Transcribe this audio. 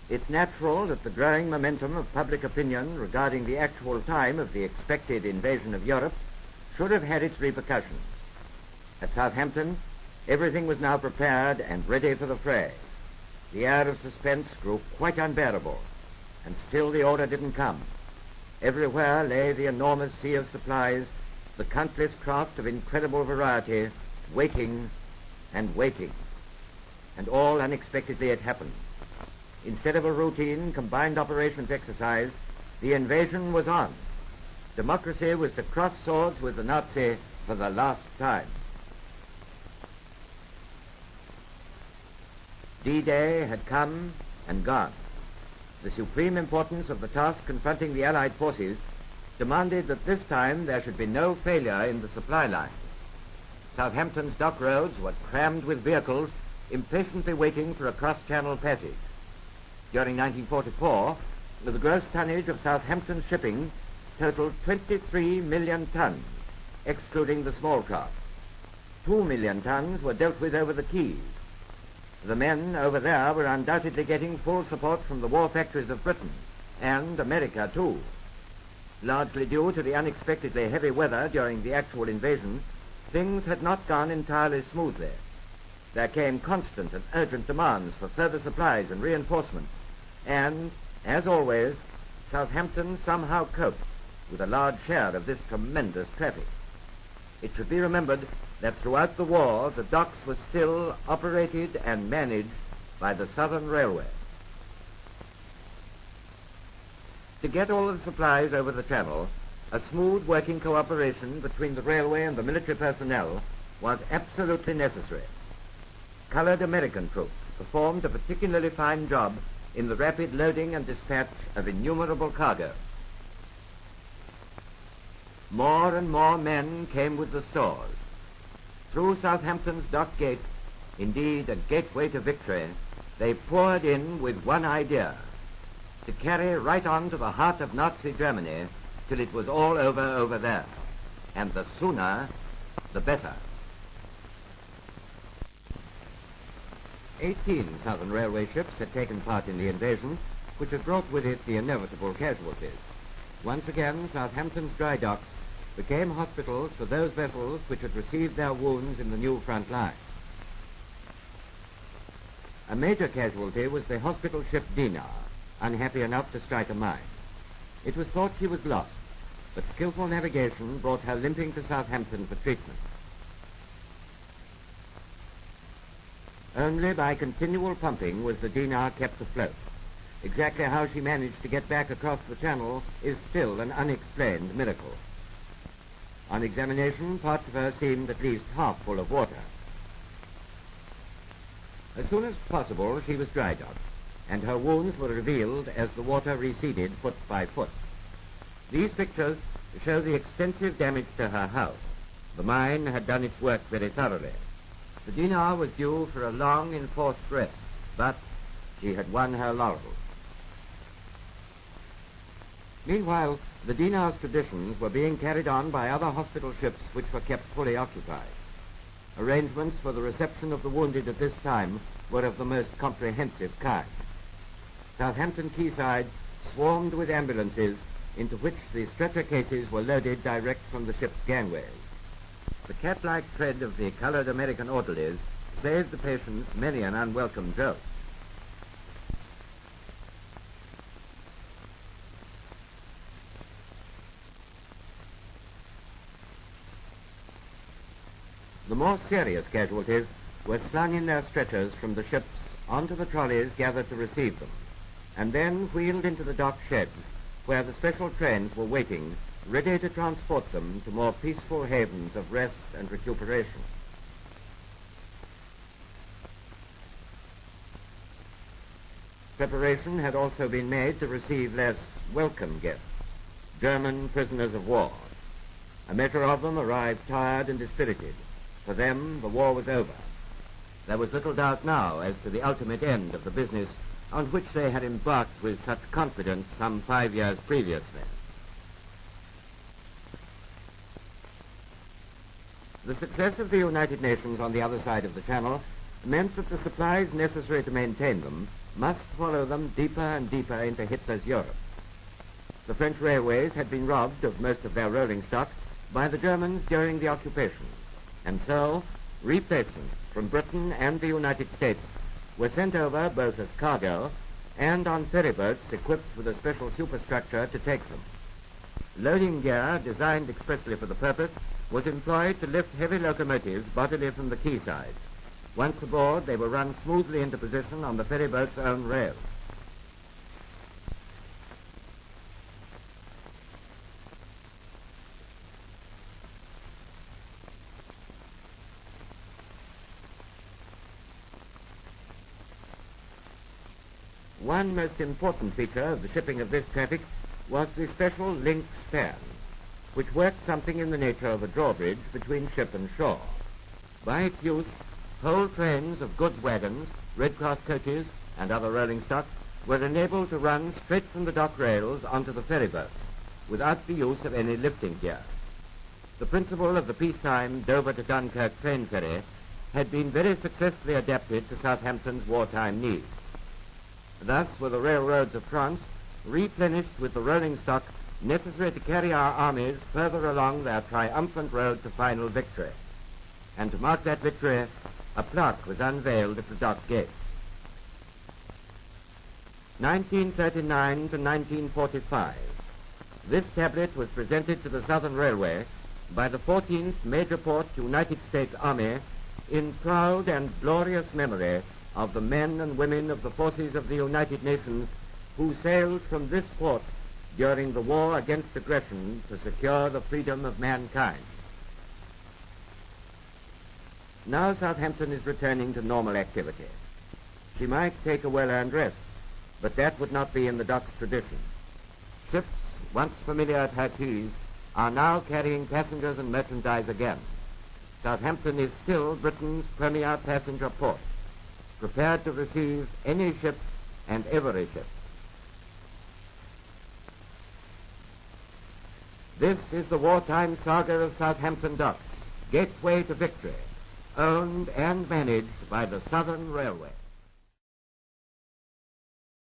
It's natural that the growing momentum of public opinion regarding the actual time of the expected invasion of Europe should have had its repercussions. At Southampton, everything was now prepared and ready for the fray. The air of suspense grew quite unbearable, and still the order didn't come. Everywhere lay the enormous sea of supplies, the countless craft of incredible variety, waiting and waiting. And all unexpectedly it happened. Instead of a routine combined operations exercise, the invasion was on. Democracy was to cross swords with the Nazi for the last time. D-Day had come and gone. The supreme importance of the task confronting the Allied forces demanded that this time there should be no failure in the supply line. Southampton's dock roads were crammed with vehicles impatiently waiting for a cross-channel passage. During 1944, the gross tonnage of Southampton shipping totaled 23 million tons, excluding the small craft. 2 million tons were dealt with over the quays. The men over there were undoubtedly getting full support from the war factories of Britain, and America too. Largely due to the unexpectedly heavy weather during the actual invasion, things had not gone entirely smoothly. There came constant and urgent demands for further supplies and reinforcements, and, as always, Southampton somehow coped with a large share of this tremendous traffic. It should be remembered that throughout the war, the docks were still operated and managed by the Southern Railway. To get all of the supplies over the Channel, a smooth working cooperation between the railway and the military personnel was absolutely necessary. Colored American troops performed a particularly fine job in the rapid loading and dispatch of innumerable cargo. More and more men came with the stores. Through Southampton's dock gate, indeed a gateway to victory, they poured in with one idea: to carry right on to the heart of Nazi Germany till it was all over there. And the sooner, the better. 18 Southern Railway ships had taken part in the invasion, which had brought with it the inevitable casualties. Once again, Southampton's dry docks became hospitals for those vessels which had received their wounds in the new front line. A major casualty was the hospital ship Dinar, unhappy enough to strike a mine. It was thought she was lost, but skillful navigation brought her limping to Southampton for treatment. Only by continual pumping was the Dinar kept afloat. Exactly how she managed to get back across the channel is still an unexplained miracle. On examination, parts of her seemed at least half full of water. As soon as possible, she was dry docked, and her wounds were revealed as the water receded foot by foot. These pictures show the extensive damage to her house. The mine had done its work very thoroughly. The Dinar was due for a long enforced rest, but she had won her laurels. Meanwhile, the Dinar's traditions were being carried on by other hospital ships which were kept fully occupied. Arrangements for the reception of the wounded at this time were of the most comprehensive kind. Southampton quayside swarmed with ambulances into which the stretcher cases were loaded direct from the ship's gangways. The cat-like tread of the colored American orderlies saved the patients many an unwelcome jolt. The more serious casualties were slung in their stretchers from the ships onto the trolleys gathered to receive them, and then wheeled into the dock sheds, where the special trains were waiting, ready to transport them to more peaceful havens of rest and recuperation. Preparation had also been made to receive less welcome guests, German prisoners of war. A measure of them arrived tired and dispirited. For them, the war was over. There was little doubt now as to the ultimate end of the business on which they had embarked with such confidence some 5 years previously. The success of the United Nations on the other side of the Channel meant that the supplies necessary to maintain them must follow them deeper and deeper into Hitler's Europe. The French railways had been robbed of most of their rolling stock by the Germans during the occupation, and so replacements from Britain and the United States were sent over both as cargo and on ferryboats equipped with a special superstructure to take them. Loading gear, designed expressly for the purpose, was employed to lift heavy locomotives bodily from the quayside. Once aboard, they were run smoothly into position on the ferryboat's own rails. One most important feature of the shipping of this traffic was the special link span, which worked something in the nature of a drawbridge between ship and shore. By its use, whole trains of goods wagons, Red Cross coaches, and other rolling stock were enabled to run straight from the dock rails onto the ferryboats, without the use of any lifting gear. The principle of the peacetime Dover to Dunkirk train ferry had been very successfully adapted to Southampton's wartime needs. Thus were the railroads of France replenished with the rolling stock necessary to carry our armies further along their triumphant road to final victory. And to mark that victory, a plaque was unveiled at the dock gates. 1939 to 1945. This tablet was presented to the Southern Railway by the 14th Major Port United States Army in proud and glorious memory of the men and women of the forces of the United Nations who sailed from this port during the war against aggression to secure the freedom of mankind. Now Southampton is returning to normal activity. She might take a well-earned rest, but that would not be in the dock's tradition. Ships, once familiar at her quays, are now carrying passengers and merchandise again. Southampton is still Britain's premier passenger port, prepared to receive any ship and every ship. This is the wartime saga of Southampton Docks, gateway to victory, owned and managed by the Southern Railway.